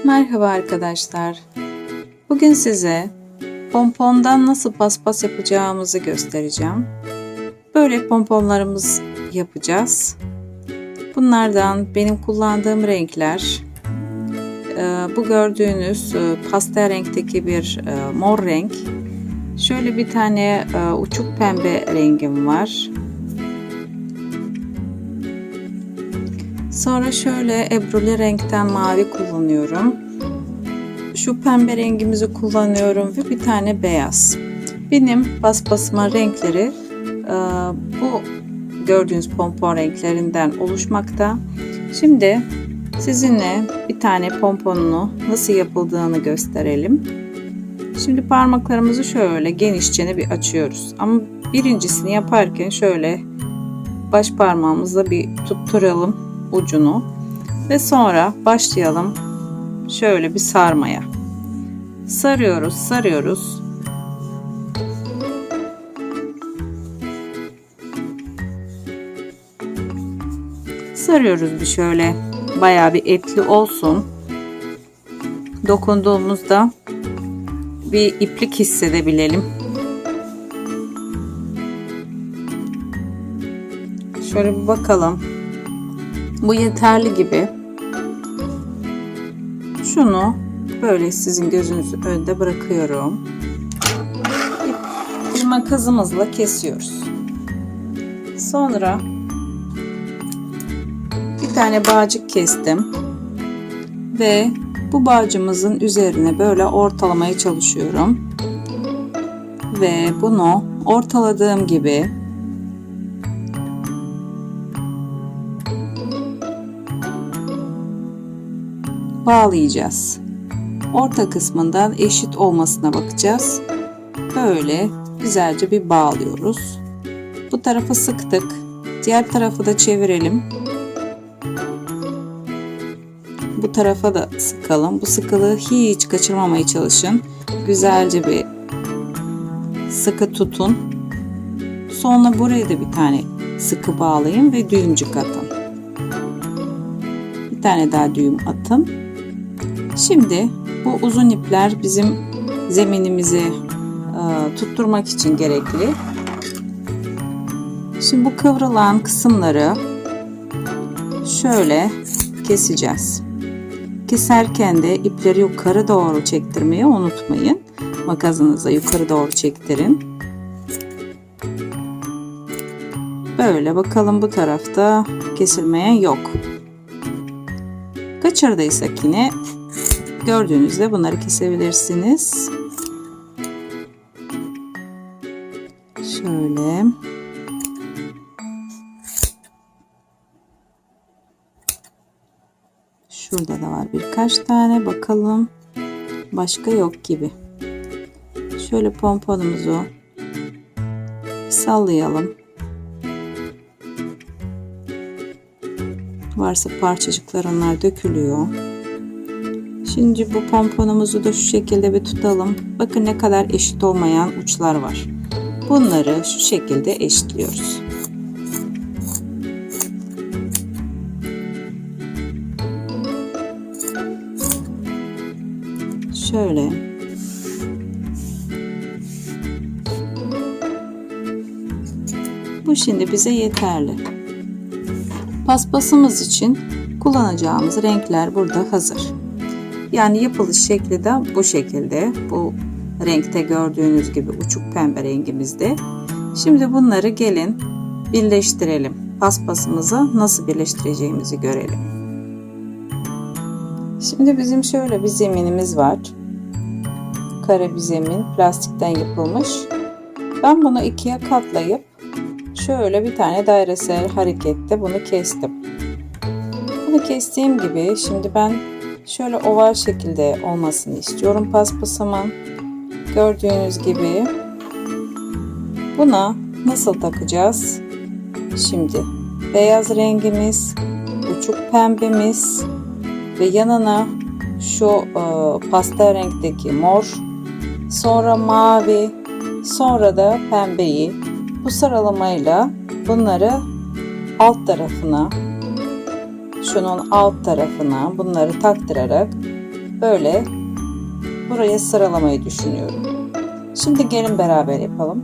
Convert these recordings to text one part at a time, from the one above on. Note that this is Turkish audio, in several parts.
Merhaba arkadaşlar. Bugün size pompondan nasıl paspas yapacağımızı göstereceğim. Böyle pomponlarımız yapacağız. Bunlardan benim kullandığım renkler bu gördüğünüz pastel renkteki bir mor renk. Şöyle bir tane uçuk pembe rengim var. Sonra şöyle ebruli renkten mavi kullanıyorum. Şu pembe rengimizi kullanıyorum ve bir tane beyaz. Benim paspasıma renkleri bu gördüğünüz pompon renklerinden oluşmakta. Şimdi sizinle bir tane pomponunu nasıl yapıldığını gösterelim. Şimdi parmaklarımızı şöyle genişçe bir açıyoruz. Ama birincisini yaparken şöyle baş parmağımızla bir tutturalım ucunu ve sonra başlayalım şöyle bir sarmaya. Sarıyoruz, sarıyoruz bir şöyle bayağı bir etli olsun. Dokunduğumuzda bir iplik hissedebilelim. Şöyle bir bakalım. Bu yeterli gibi. Şunu böyle sizin gözünüzün önünde bırakıyorum. Bir makasımızla kesiyoruz. Sonra bir tane bağcık kestim. Ve bu bağcımızın üzerine böyle ortalamaya çalışıyorum. Ve bunu ortaladığım gibi bağlayacağız. Orta kısmından eşit olmasına bakacağız. Böyle güzelce bir bağlıyoruz. Bu tarafı sıktık. Diğer tarafı da çevirelim. Bu tarafa da sıkalım. Bu sıkılığı hiç kaçırmamaya çalışın. Güzelce bir sıkı tutun. Sonra buraya da bir tane sıkı bağlayın ve düğümcük atın. Bir tane daha düğüm atın. Şimdi bu uzun ipler bizim zeminimizi tutturmak için gerekli. Şimdi bu kıvrılan kısımları şöyle keseceğiz. Keserken de ipleri yukarı doğru çektirmeyi unutmayın. Makasınızla yukarı doğru çektirin. Böyle bakalım, bu tarafta kesilmeyen yok. Kaçırdıysak yine gördüğünüzde bunları kesebilirsiniz. Şöyle. Şurada da var birkaç tane. Bakalım. Başka yok gibi. Şöyle pomponumuzu sallayalım. Varsa parçacıklar, onlar dökülüyor. Şimdi bu pomponumuzu da şu şekilde bir tutalım. Bakın ne kadar eşit olmayan uçlar var. Bunları şu şekilde eşitliyoruz. Şöyle. Bu şimdi bize yeterli. Paspasımız için kullanacağımız renkler burada hazır. Yani yapılış şekli de bu şekilde. Bu renkte gördüğünüz gibi uçuk pembe rengimizde. Şimdi bunları gelin birleştirelim. Paspasımızı nasıl birleştireceğimizi görelim. Şimdi bizim şöyle bir zeminimiz var. Kare bir zemin, plastikten yapılmış. Ben bunu ikiye katlayıp şöyle bir tane dairesel harekette bunu kestim. Bunu kestiğim gibi şimdi ben şöyle oval şekilde olmasını istiyorum paspasımın. Gördüğünüz gibi buna nasıl takacağız? Şimdi beyaz rengimiz, uçuk pembemiz ve yanına şu pastel renkteki mor, sonra mavi, sonra da pembeyi bu sıralamayla bunları alt tarafına, şunun alt tarafına bunları taktırarak böyle buraya sıralamayı düşünüyorum. Şimdi gelin beraber yapalım.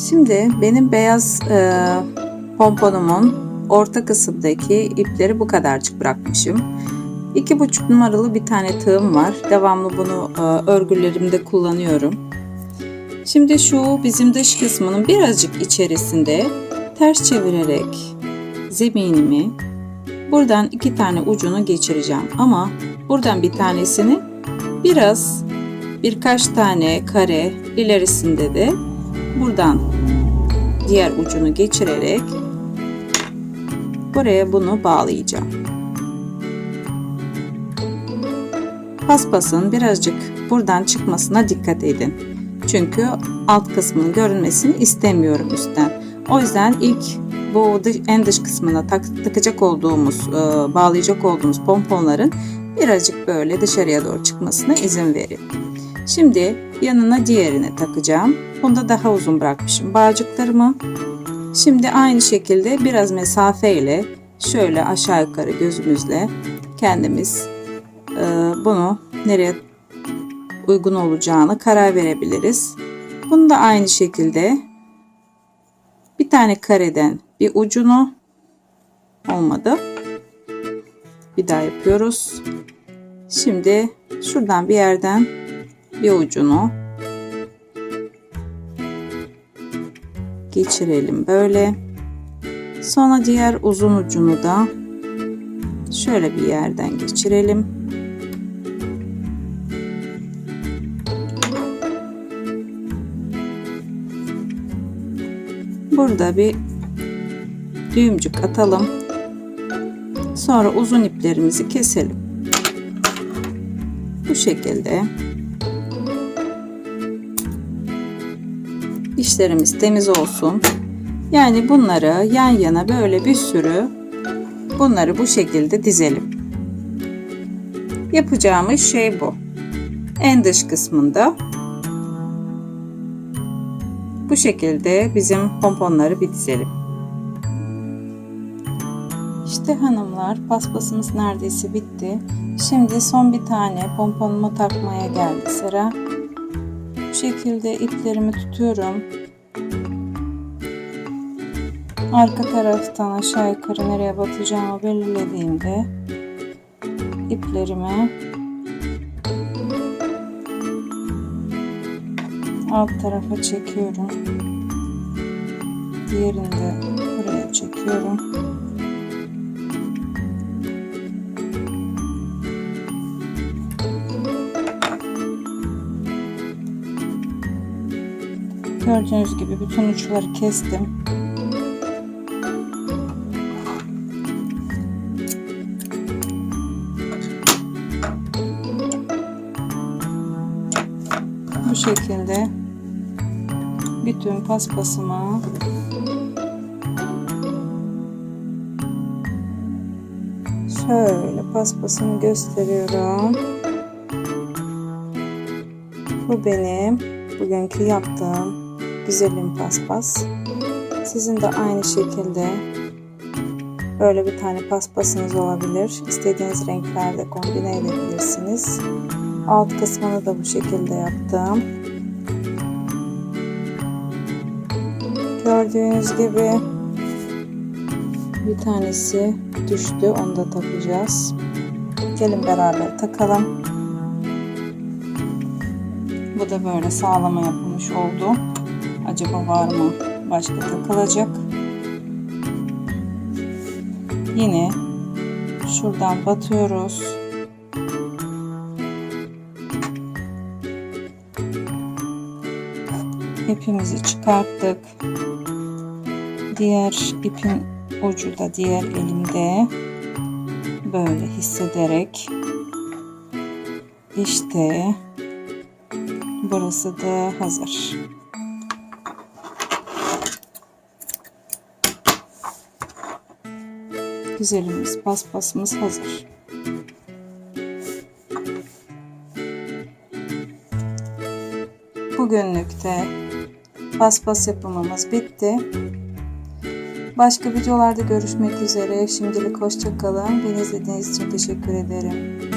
Şimdi benim beyaz pomponumun orta kısımdaki ipleri bu kadarcık bırakmışım. 2,5 numaralı bir tane tığım var. Devamlı bunu örgülerimde kullanıyorum. Şimdi şu bizim dış kısmının birazcık içerisinde ters çevirerek zeminimi buradan 2 tane ucunu geçireceğim. Ama buradan bir tanesini birkaç tane kare ilerisinde de buradan diğer ucunu geçirerek buraya bunu bağlayacağım. Paspasın birazcık buradan çıkmasına dikkat edin. Çünkü alt kısmının görünmesini istemiyorum üstten. O yüzden ilk bu en dış kısmına takacak olduğumuz, bağlayacak olduğumuz pomponların birazcık böyle dışarıya doğru çıkmasına izin verin. Şimdi yanına diğerini takacağım. Bunda daha uzun bırakmışım bağcıklarımı. Şimdi aynı şekilde biraz mesafe ile şöyle aşağı yukarı gözümüzle kendimiz bunu nereye uygun olacağını karar verebiliriz. Bunu da aynı şekilde bir tane kareden bir ucunu, olmadı, bir daha yapıyoruz. Şimdi şuradan bir yerden bir ucunu geçirelim böyle. Sonra diğer uzun ucunu da şöyle bir yerden geçirelim. Burada bir düğümcük atalım. Sonra uzun iplerimizi keselim. Bu şekilde işlerimiz temiz olsun. Yani bunları yan yana böyle bir sürü bunları bu şekilde dizelim. Yapacağımız şey bu. En dış kısmında bu şekilde bizim pomponları bir dizelim. İşte hanımlar, paspasımız neredeyse bitti. Şimdi son bir tane pomponumu takmaya geldi sıra. Bu şekilde iplerimi tutuyorum. Arka taraftan aşağı yukarı nereye batacağımı belirlediğimde iplerimi alt tarafa çekiyorum. Diğerini de buraya çekiyorum. Gördüğünüz gibi bütün uçları kestim. Bu şekilde bütün paspasımı şöyle paspasını gösteriyorum. Bu benim bugünkü yaptığım güzelim paspas. Sizin de aynı şekilde böyle bir tane paspasınız olabilir. İstediğiniz renklerde kombine edebilirsiniz. Alt kısmını da bu şekilde yaptım. Gördüğünüz gibi bir tanesi düştü. Onu da takacağız. Gelin beraber takalım. Bu da böyle sağlama yapılmış oldu. Acaba var mı başka takılacak? Yine şuradan batıyoruz. İpimizi çıkarttık. Diğer ipin ucu da diğer elimde böyle hissederek işte burası da hazır. Güzelimiz paspasımız hazır. Bugünlük de paspas yapımımız bitti. Başka videolarda görüşmek üzere. Şimdilik hoşça kalın. Beni izlediğiniz için teşekkür ederim.